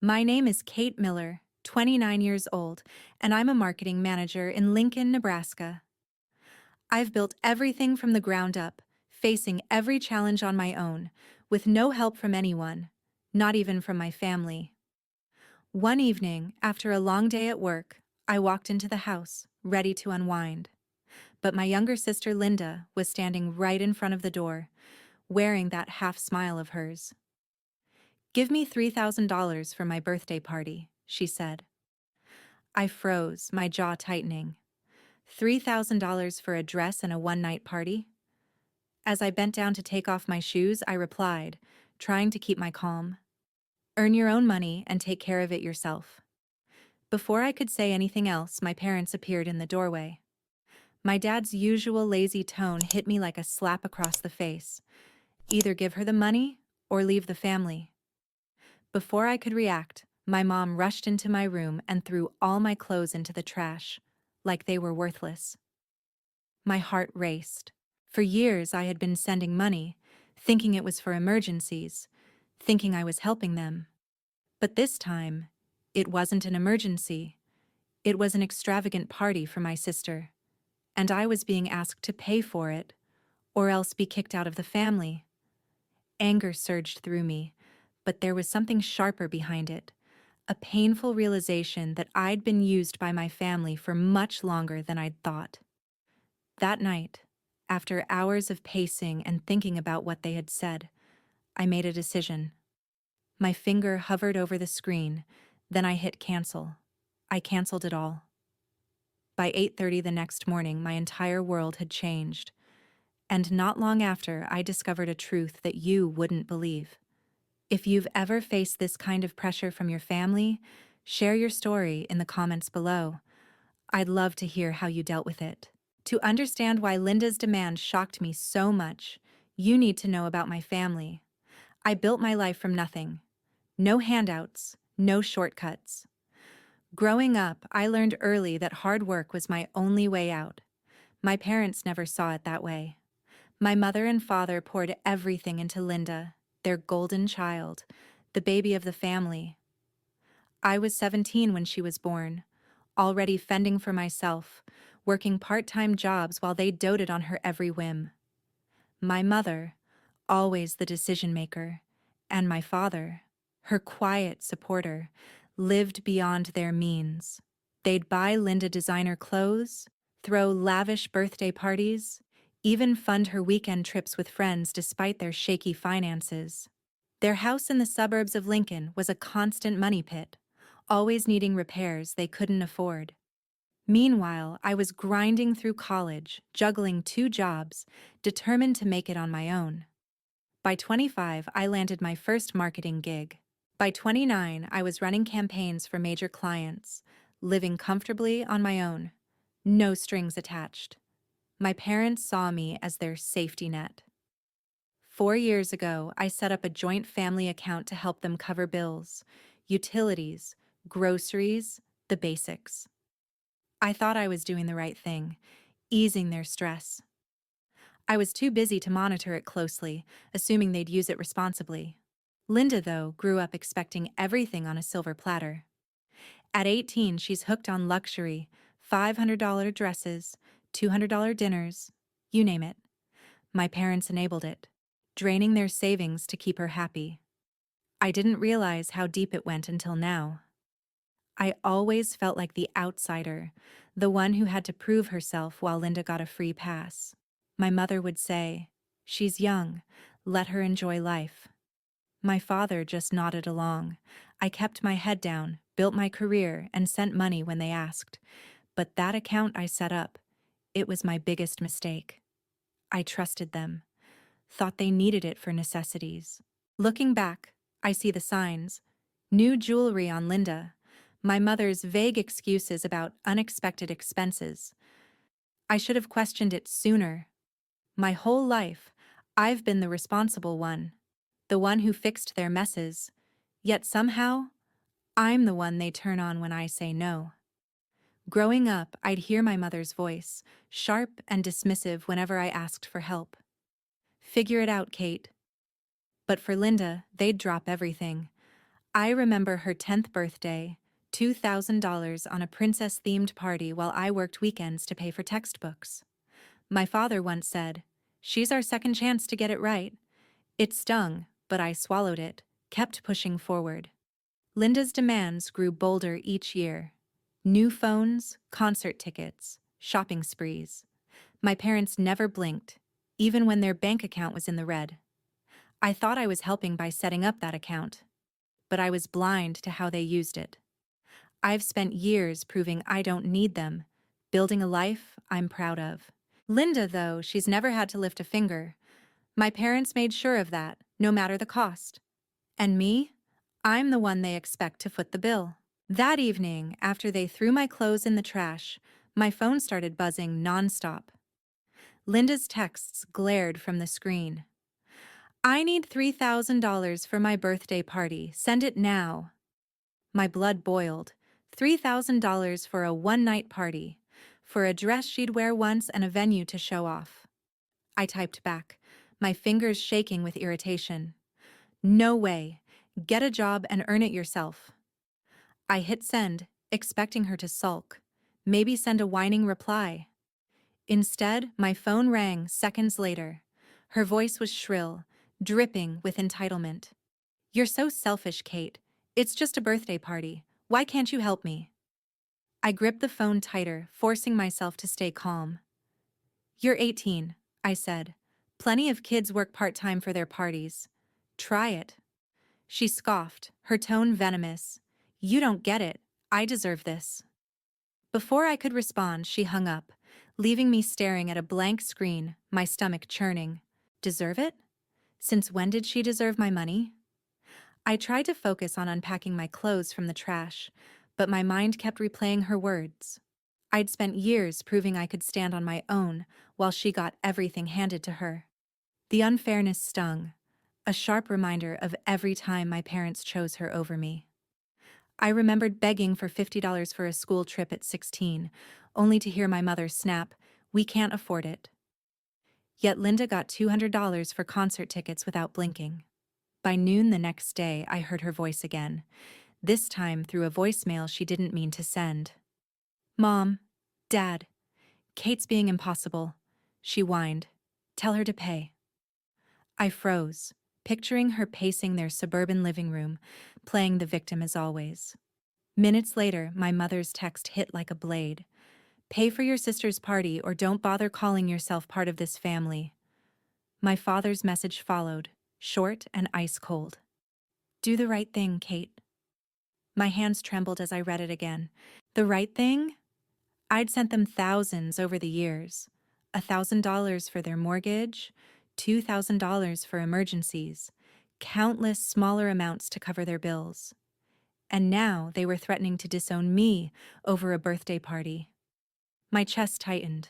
My name is Kate Miller, 29 years old, and I'm a marketing manager in Lincoln, Nebraska. I've built everything from the ground up, facing every challenge on my own, with no help from anyone, not even from my family. One evening, after a long day at work, I walked into the house, ready to unwind. But my younger sister Linda was standing right in front of the door, wearing that half smile of hers. "Give me $3,000 for my birthday party," she said. I froze, my jaw tightening. $3,000 for a dress and a one-night party? As I bent down to take off my shoes, I replied, trying to keep my calm. "Earn your own money and take care of it yourself." Before I could say anything else, my parents appeared in the doorway. My dad's usual lazy tone hit me like a slap across the face. Either give her the money or leave the family. Before I could react, my mom rushed into my room and threw all my clothes into the trash, like they were worthless. My heart raced. For years I had been sending money, thinking it was for emergencies, thinking I was helping them. But this time, it wasn't an emergency. It was an extravagant party for my sister, and I was being asked to pay for it, or else be kicked out of the family. Anger surged through me, but there was something sharper behind it, a painful realization that I'd been used by my family for much longer than I'd thought. That night, after hours of pacing and thinking about what they had said, I made a decision. My finger hovered over the screen, then I hit cancel. I canceled it all. By 8:30 the next morning, my entire world had changed. And not long after, I discovered a truth that you wouldn't believe. If you've ever faced this kind of pressure from your family, share your story in the comments below. I'd love to hear how you dealt with it. To understand why Linda's demand shocked me so much, you need to know about my family. I built my life from nothing. No handouts, no shortcuts. Growing up, I learned early that hard work was my only way out. My parents never saw it that way. My mother and father poured everything into Linda, their golden child, the baby of the family. I was 17 when she was born, already fending for myself, working part-time jobs while they doted on her every whim. My mother, always the decision-maker, and my father, her quiet supporter, lived beyond their means. They'd buy Linda designer clothes, throw lavish birthday parties, even fund her weekend trips with friends despite their shaky finances. Their house in the suburbs of Lincoln was a constant money pit, always needing repairs they couldn't afford. Meanwhile, I was grinding through college, juggling 2 jobs, determined to make it on my own. By 25, I landed my first marketing gig. By 29, I was running campaigns for major clients, living comfortably on my own. No strings attached. My parents saw me as their safety net. 4 years ago, I set up a joint family account to help them cover bills, utilities, groceries, the basics. I thought I was doing the right thing, easing their stress. I was too busy to monitor it closely, assuming they'd use it responsibly. Linda, though, grew up expecting everything on a silver platter. At 18, she's hooked on luxury, $500 dresses, $200 dinners, you name it. My parents enabled it, draining their savings to keep her happy. I didn't realize how deep it went until now. I always felt like the outsider, the one who had to prove herself while Linda got a free pass. My mother would say, "She's young, let her enjoy life." My father just nodded along. I kept my head down, built my career, and sent money when they asked. But that account I set up, it was my biggest mistake. I trusted them, thought they needed it for necessities. Looking back, I see the signs. New jewelry on Linda, my mother's vague excuses about unexpected expenses. I should have questioned it sooner. My whole life, I've been the responsible one, the one who fixed their messes, yet somehow, I'm the one they turn on when I say no. Growing up, I'd hear my mother's voice, sharp and dismissive whenever I asked for help. "Figure it out, Kate." But for Linda, they'd drop everything. I remember her 10th birthday, $2,000 on a princess-themed party while I worked weekends to pay for textbooks. My father once said, "She's our second chance to get it right." It stung, but I swallowed it, kept pushing forward. Linda's demands grew bolder each year. New phones, concert tickets, shopping sprees. My parents never blinked, even when their bank account was in the red. I thought I was helping by setting up that account, but I was blind to how they used it. I've spent years proving I don't need them, building a life I'm proud of. Linda, though, she's never had to lift a finger. My parents made sure of that, no matter the cost. And me? I'm the one they expect to foot the bill. That evening, after they threw my clothes in the trash, my phone started buzzing nonstop. Linda's texts glared from the screen. "I need $3,000 for my birthday party. Send it now." My blood boiled. $3,000 for a one-night party, for a dress she'd wear once and a venue to show off. I typed back, my fingers shaking with irritation. "No way. Get a job and earn it yourself." I hit send, expecting her to sulk, maybe send a whining reply. Instead, my phone rang seconds later. Her voice was shrill, dripping with entitlement. "You're so selfish, Kate. It's just a birthday party. Why can't you help me?" I gripped the phone tighter, forcing myself to stay calm. "You're 18, I said. "Plenty of kids work part-time for their parties. Try it." She scoffed, her tone venomous. "You don't get it. I deserve this." Before I could respond, she hung up, leaving me staring at a blank screen, my stomach churning. Deserve it? Since when did she deserve my money? I tried to focus on unpacking my clothes from the trash, but my mind kept replaying her words. I'd spent years proving I could stand on my own while she got everything handed to her. The unfairness stung, a sharp reminder of every time my parents chose her over me. I remembered begging for $50 for a school trip at 16, only to hear my mother snap, "We can't afford it." Yet Linda got $200 for concert tickets without blinking. By noon the next day, I heard her voice again, this time through a voicemail she didn't mean to send. "Mom, Dad, Kate's being impossible," she whined. "Tell her to pay." I froze, picturing her pacing their suburban living room, playing the victim as always. Minutes later, my mother's text hit like a blade. "Pay for your sister's party or don't bother calling yourself part of this family." My father's message followed, short and ice cold. "Do the right thing, Kate." My hands trembled as I read it again. The right thing? I'd sent them thousands over the years. $1,000 for their mortgage, $2,000 for emergencies, countless smaller amounts to cover their bills. And now they were threatening to disown me over a birthday party. My chest tightened,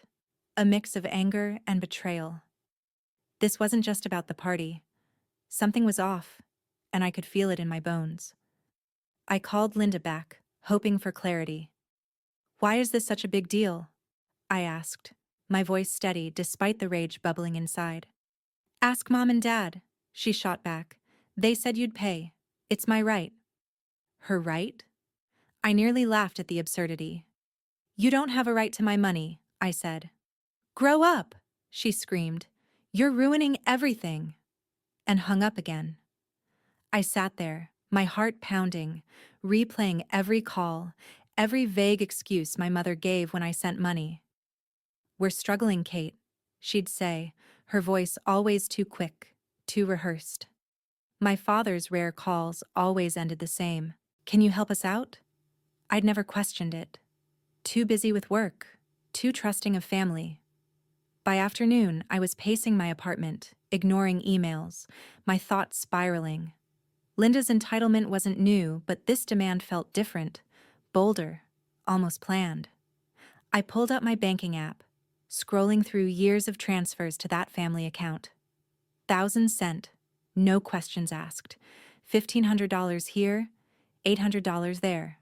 a mix of anger and betrayal. This wasn't just about the party. Something was off, and I could feel it in my bones. I called Linda back, hoping for clarity. "Why is this such a big deal?" I asked, my voice steady despite the rage bubbling inside. "Ask Mom and Dad," she shot back. "They said you'd pay. It's my right." Her right? I nearly laughed at the absurdity. "You don't have a right to my money," I said. "Grow up," she screamed. "You're ruining everything," and hung up again. I sat there, my heart pounding, replaying every call, every vague excuse my mother gave when I sent money. "We're struggling, Kate," she'd say, her voice always too quick, too rehearsed. My father's rare calls always ended the same. "Can you help us out?" I'd never questioned it. Too busy with work, too trusting of family. By afternoon, I was pacing my apartment, ignoring emails, my thoughts spiraling. Linda's entitlement wasn't new, but this demand felt different, bolder, almost planned. I pulled up my banking app, scrolling through years of transfers to that family account. Thousands sent, no questions asked. $1,500 here, $800 there.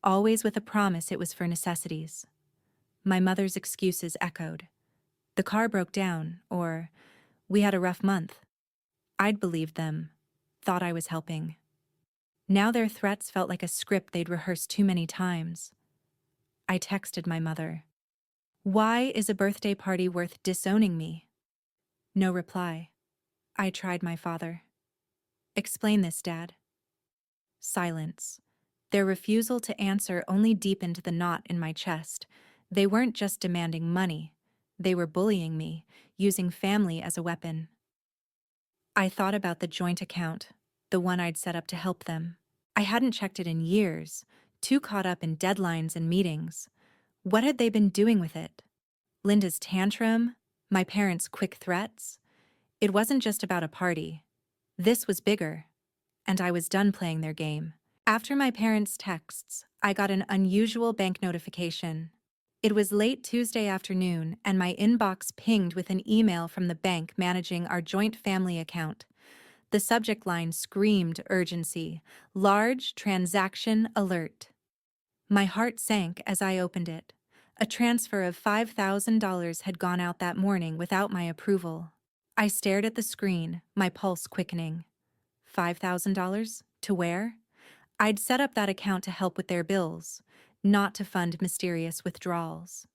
Always with a promise it was for necessities. My mother's excuses echoed. The car broke down, or we had a rough month. I'd believed them, thought I was helping. Now their threats felt like a script they'd rehearsed too many times. I texted my mother. Why is a birthday party worth disowning me? No reply. I tried my father. Explain this, Dad. Silence. Their refusal to answer only deepened the knot in my chest. They weren't just demanding money. They were bullying me, using family as a weapon. I thought about the joint account, the one I'd set up to help them. I hadn't checked it in years, too caught up in deadlines and meetings. What had they been doing with it? Linda's tantrum? My parents' quick threats? It wasn't just about a party. This was bigger, and I was done playing their game. After my parents' texts, I got an unusual bank notification. It was late Tuesday afternoon, and my inbox pinged with an email from the bank managing our joint family account. The subject line screamed urgency, large transaction alert. My heart sank as I opened it. A transfer of $5,000 had gone out that morning without my approval. I stared at the screen, my pulse quickening. $5,000? To where? I'd set up that account to help with their bills, not to fund mysterious withdrawals.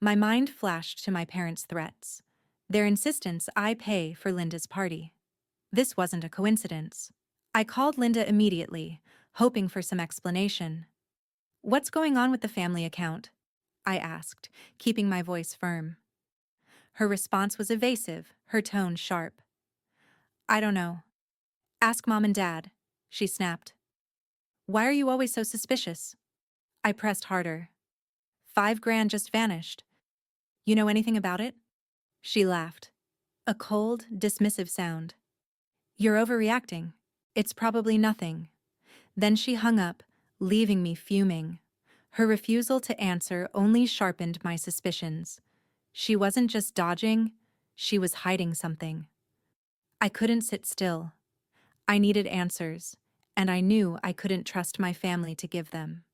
My mind flashed to my parents' threats, their insistence I pay for Linda's party. This wasn't a coincidence. I called Linda immediately, hoping for some explanation. What's going on with the family account? I asked, keeping my voice firm. Her response was evasive, her tone sharp. I don't know. Ask Mom and Dad, she snapped. Why are you always so suspicious? I pressed harder. $5,000 just vanished. You know anything about it? She laughed. A cold, dismissive sound. You're overreacting. It's probably nothing. Then she hung up, leaving me fuming. Her refusal to answer only sharpened my suspicions. She wasn't just dodging, she was hiding something. I couldn't sit still. I needed answers, and I knew I couldn't trust my family to give them.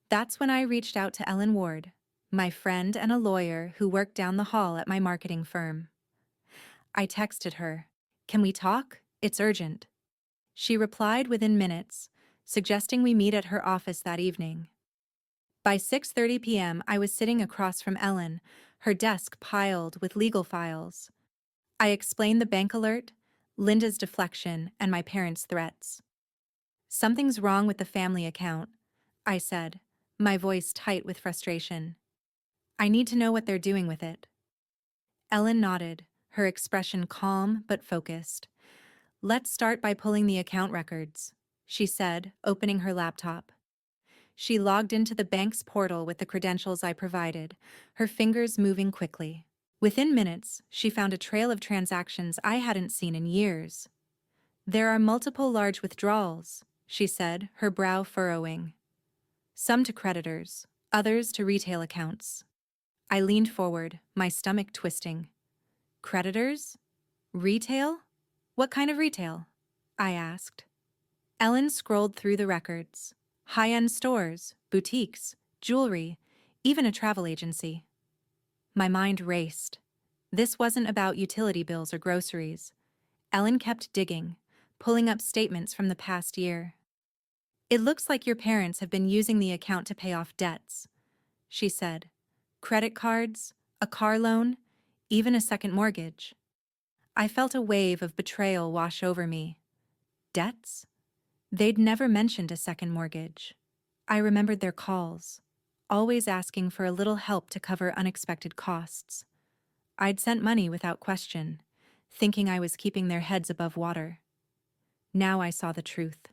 That's when I reached out to Ellen Ward, my friend and a lawyer who worked down the hall at my marketing firm. I texted her, "Can we talk? It's urgent." She replied within minutes, suggesting we meet at her office that evening. By 6:30 p.m., I was sitting across from Ellen, her desk piled with legal files. I explained the bank alert, Linda's deflection, and my parents' threats. Something's wrong with the family account, I said, my voice tight with frustration. I need to know what they're doing with it. Ellen nodded, her expression calm but focused. Let's start by pulling the account records, she said, opening her laptop. She logged into the bank's portal with the credentials I provided, her fingers moving quickly. Within minutes, she found a trail of transactions I hadn't seen in years. There are multiple large withdrawals, she said, her brow furrowing. Some to creditors, others to retail accounts. I leaned forward, my stomach twisting. Creditors? Retail? What kind of retail? I asked. Ellen scrolled through the records. High-end stores, boutiques, jewelry, even a travel agency. My mind raced. This wasn't about utility bills or groceries. Ellen kept digging, pulling up statements from the past year. It looks like your parents have been using the account to pay off debts, she said. Credit cards, a car loan, even a second mortgage. I felt a wave of betrayal wash over me. Debts? They'd never mentioned a second mortgage. I remembered their calls, always asking for a little help to cover unexpected costs. I'd sent money without question, thinking I was keeping their heads above water. Now I saw the truth.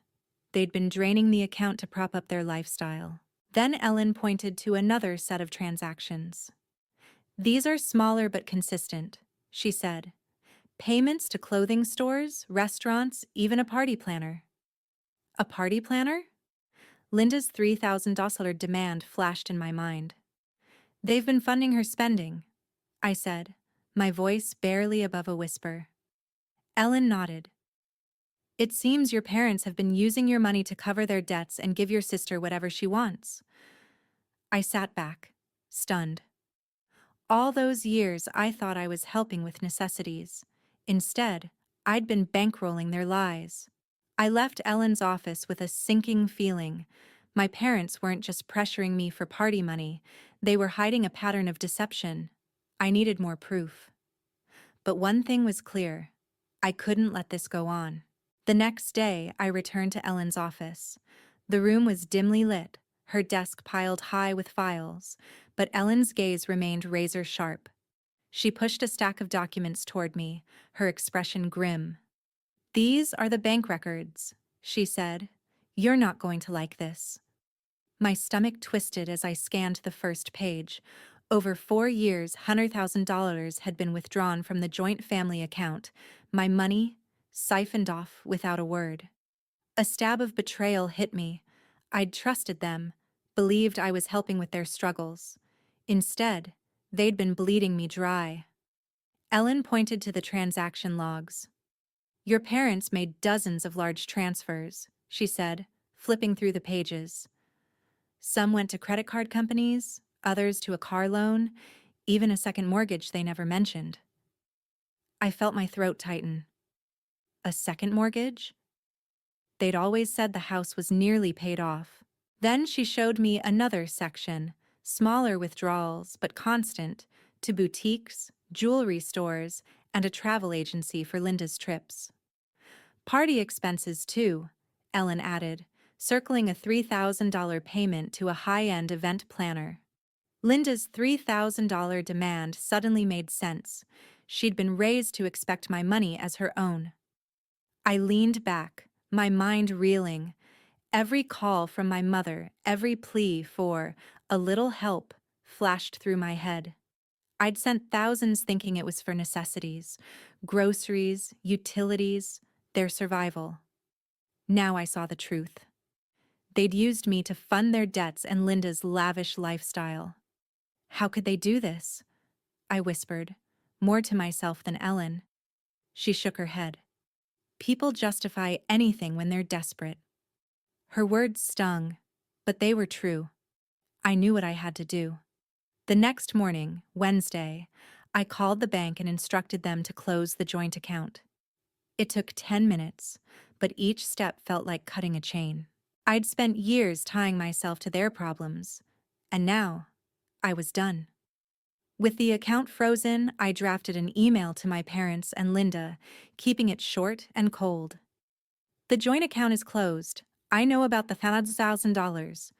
They'd been draining the account to prop up their lifestyle. Then Ellen pointed to another set of transactions. These are smaller but consistent, she said. Payments to clothing stores, restaurants, even a party planner. A party planner? Linda's $3,000 demand flashed in my mind. They've been funding her spending, I said, my voice barely above a whisper. Ellen nodded. It seems your parents have been using your money to cover their debts and give your sister whatever she wants. I sat back, stunned. All those years I thought I was helping with necessities. Instead, I'd been bankrolling their lies. I left Ellen's office with a sinking feeling. My parents weren't just pressuring me for party money, they were hiding a pattern of deception. I needed more proof. But one thing was clear. I couldn't let this go on. The next day, I returned to Ellen's office. The room was dimly lit, her desk piled high with files, but Ellen's gaze remained razor sharp. She pushed a stack of documents toward me, her expression grim. "These are the bank records," she said. "You're not going to like this." My stomach twisted as I scanned the first page. Over 4 years, $100,000 had been withdrawn from the joint family account, my money siphoned off without a word. A stab of betrayal hit me. I'd trusted them, believed I was helping with their struggles. Instead, they'd been bleeding me dry. Ellen pointed to the transaction logs. "Your parents made dozens of large transfers," she said, flipping through the pages. Some went to credit card companies, others to a car loan, even a second mortgage they never mentioned. I felt my throat tighten. A second mortgage? They'd always said the house was nearly paid off. Then she showed me another section, smaller withdrawals but constant, to boutiques, jewelry stores, and a travel agency for Linda's trips. "Party expenses, too," Ellen added, circling a $3,000 payment to a high-end event planner. Linda's $3,000 demand suddenly made sense. She'd been raised to expect my money as her own. I leaned back, my mind reeling. Every call from my mother, every plea for a little help, flashed through my head. I'd sent thousands thinking it was for necessities, groceries, utilities, their survival. Now I saw the truth. They'd used me to fund their debts and Linda's lavish lifestyle. "How could they do this?" I whispered, more to myself than Ellen. She shook her head. "People justify anything when they're desperate." Her words stung, but they were true. I knew what I had to do. The next morning, Wednesday, I called the bank and instructed them to close the joint account. It took 10 minutes, but each step felt like cutting a chain. I'd spent years tying myself to their problems, and now I was done. With the account frozen, I drafted an email to my parents and Linda, keeping it short and cold. "The joint account is closed. I know about the $1,000.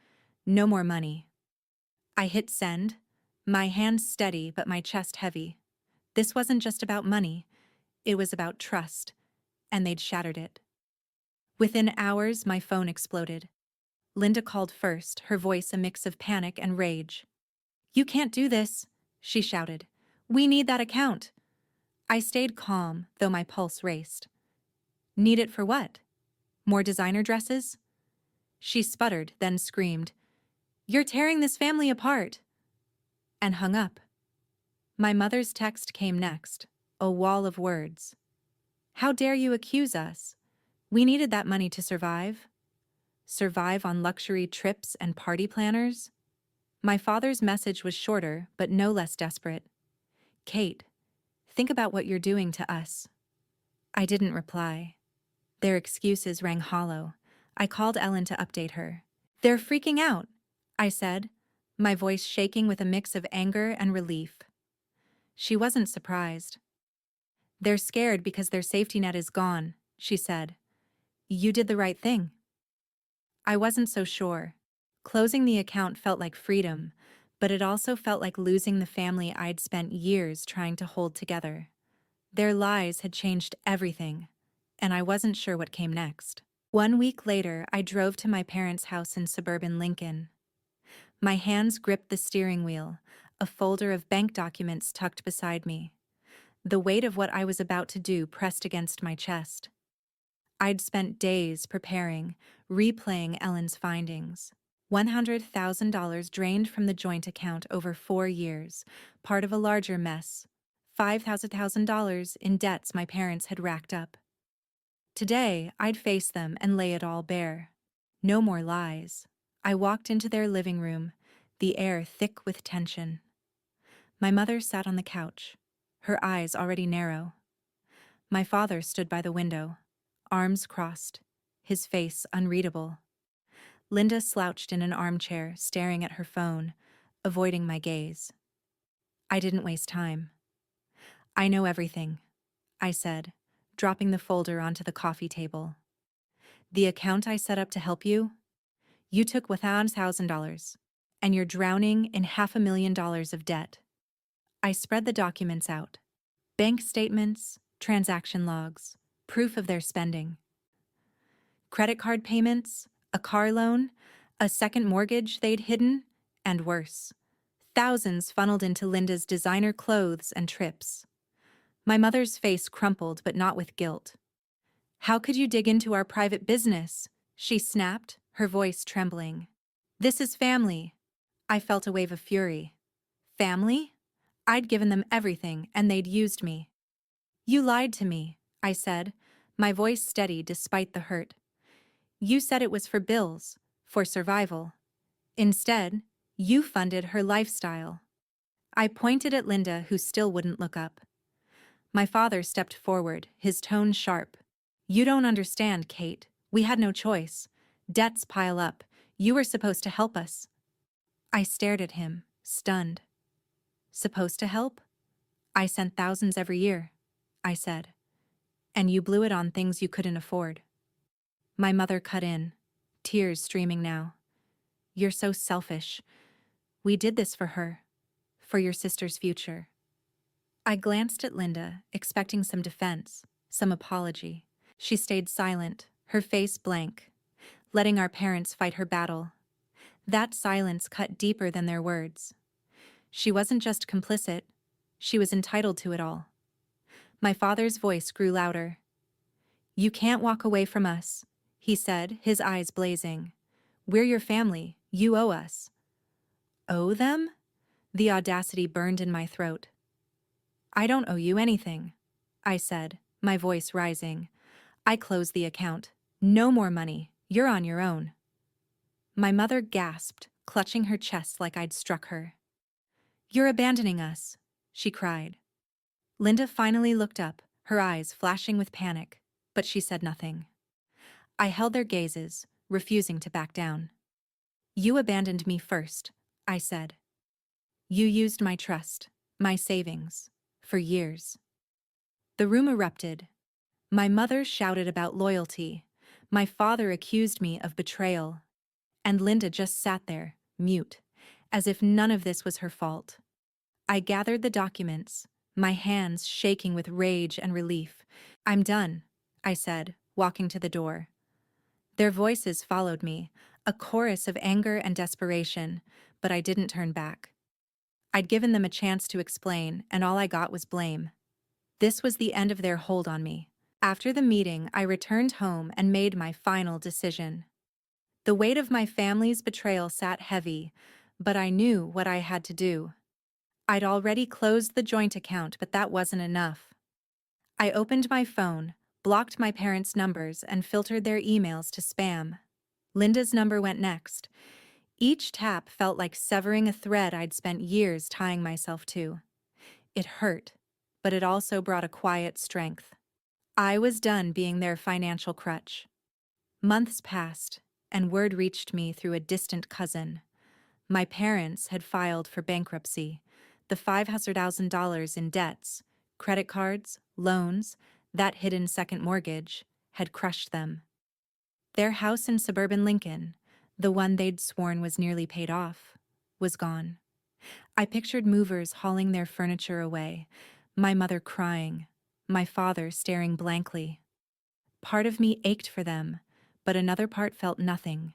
No more money." I hit send, my hands steady but my chest heavy. This wasn't just about money, it was about trust, and they'd shattered it. Within hours, my phone exploded. Linda called first, her voice a mix of panic and rage. "You can't do this," she shouted. "We need that account." I stayed calm, though my pulse raced. "Need it for what? More designer dresses?" She sputtered, then screamed, "You're tearing this family apart!" and hung up. My mother's text came next, a wall of words. "How dare you accuse us? We needed that money to survive." Survive on luxury trips and party planners? My father's message was shorter, but no less desperate. "Kate, think about what you're doing to us." I didn't reply. Their excuses rang hollow. I called Ellen to update her. "They're freaking out," I said, my voice shaking with a mix of anger and relief. She wasn't surprised. "They're scared because their safety net is gone," she said. "You did the right thing." I wasn't so sure. Closing the account felt like freedom, but it also felt like losing the family I'd spent years trying to hold together. Their lies had changed everything, and I wasn't sure what came next. 1 week later, I drove to my parents' house in suburban Lincoln. My hands gripped the steering wheel, a folder of bank documents tucked beside me. The weight of what I was about to do pressed against my chest. I'd spent days preparing, replaying Ellen's findings. $100,000 drained from the joint account over 4 years, part of a larger mess. $5,000 in debts my parents had racked up. Today, I'd face them and lay it all bare. No more lies. I walked into their living room, the air thick with tension. My mother sat on the couch, her eyes already narrow. My father stood by the window, arms crossed, his face unreadable. Linda slouched in an armchair, staring at her phone, avoiding my gaze. I didn't waste time. I know everything, I said, dropping the folder onto the coffee table. The account I set up to help you? You took $1,000, and you're drowning in $500,000 of debt. I spread the documents out. Bank statements, transaction logs, proof of their spending. Credit card payments, a car loan, a second mortgage they'd hidden, and worse. Thousands funneled into Linda's designer clothes and trips. My mother's face crumpled, but not with guilt. How could you dig into our private business? She snapped, her voice trembling. This is family. I felt a wave of fury. Family? I'd given them everything, and they'd used me. You lied to me, I said, my voice steady despite the hurt. You said it was for bills, for survival. Instead, you funded her lifestyle. I pointed at Linda, who still wouldn't look up. My father stepped forward, his tone sharp. You don't understand, Kate. We had no choice. Debts pile up. You were supposed to help us. I stared at him, stunned. Supposed to help? I sent thousands every year, I said. And you blew it on things you couldn't afford. My mother cut in, tears streaming now. You're so selfish. We did this for her, for your sister's future. I glanced at Linda, expecting some defense, some apology. She stayed silent, her face blank, letting our parents fight her battle. That silence cut deeper than their words. She wasn't just complicit, she was entitled to it all. My father's voice grew louder. You can't walk away from us, he said, his eyes blazing. We're your family, you owe us. Owe them? The audacity burned in my throat. I don't owe you anything, I said, my voice rising. I closed the account. No more money, you're on your own. My mother gasped, clutching her chest like I'd struck her. You're abandoning us, she cried. Linda finally looked up, her eyes flashing with panic, but she said nothing. I held their gazes, refusing to back down. You abandoned me first, I said. You used my trust, my savings, for years. The room erupted. My mother shouted about loyalty. My father accused me of betrayal. And Linda just sat there, mute, as if none of this was her fault. I gathered the documents, my hands shaking with rage and relief. I'm done, I said, walking to the door. Their voices followed me, a chorus of anger and desperation, but I didn't turn back. I'd given them a chance to explain, and all I got was blame. This was the end of their hold on me. After the meeting, I returned home and made my final decision. The weight of my family's betrayal sat heavy, but I knew what I had to do. I'd already closed the joint account, but that wasn't enough. I opened my phone, blocked my parents' numbers, and filtered their emails to spam. Linda's number went next. Each tap felt like severing a thread I'd spent years tying myself to. It hurt, but it also brought a quiet strength. I was done being their financial crutch. Months passed, and word reached me through a distant cousin. My parents had filed for bankruptcy. The $500,000 in debts, credit cards, loans, that hidden second mortgage, had crushed them. Their house in suburban Lincoln, the one they'd sworn was nearly paid off, was gone. I pictured movers hauling their furniture away, my mother crying, my father staring blankly. Part of me ached for them, but another part felt nothing.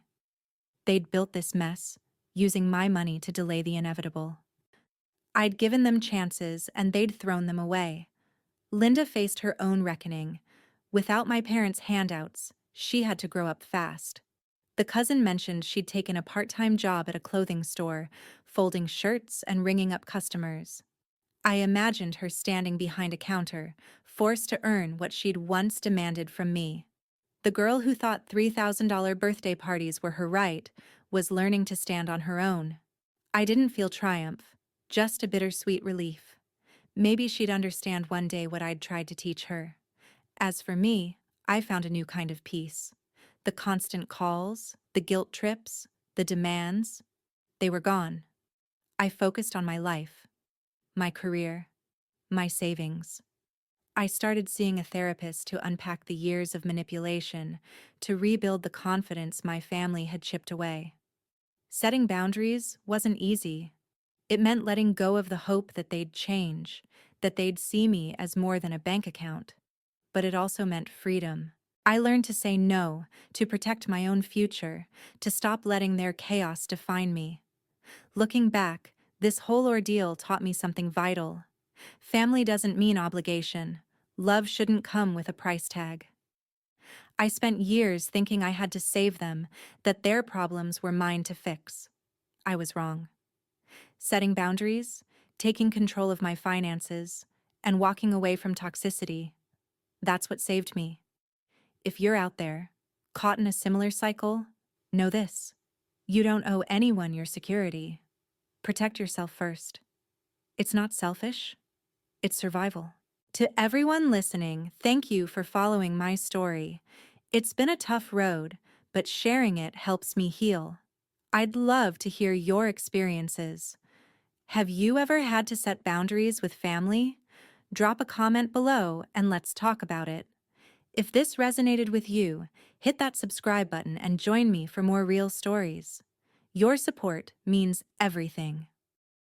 They'd built this mess, using my money to delay the inevitable. I'd given them chances, and they'd thrown them away. Linda faced her own reckoning. Without my parents' handouts, she had to grow up fast. The cousin mentioned she'd taken a part-time job at a clothing store, folding shirts and ringing up customers. I imagined her standing behind a counter, forced to earn what she'd once demanded from me. The girl who thought $3,000 birthday parties were her right was learning to stand on her own. I didn't feel triumph, just a bittersweet relief. Maybe she'd understand one day what I'd tried to teach her. As for me, I found a new kind of peace. The constant calls, the guilt trips, the demands, they were gone. I focused on my life, my career, my savings. I started seeing a therapist to unpack the years of manipulation, to rebuild the confidence my family had chipped away. Setting boundaries wasn't easy. It meant letting go of the hope that they'd change, that they'd see me as more than a bank account. But it also meant freedom. I learned to say no, to protect my own future, to stop letting their chaos define me. Looking back, this whole ordeal taught me something vital. Family doesn't mean obligation. Love shouldn't come with a price tag. I spent years thinking I had to save them, that their problems were mine to fix. I was wrong. Setting boundaries, taking control of my finances, and walking away from toxicity, that's what saved me. If you're out there, caught in a similar cycle, know this: you don't owe anyone your security. Protect yourself first. It's not selfish, it's survival. To everyone listening, thank you for following my story. It's been a tough road, but sharing it helps me heal. I'd love to hear your experiences. Have you ever had to set boundaries with family? Drop a comment below and let's talk about it. If this resonated with you, hit that subscribe button and join me for more real stories. Your support means everything.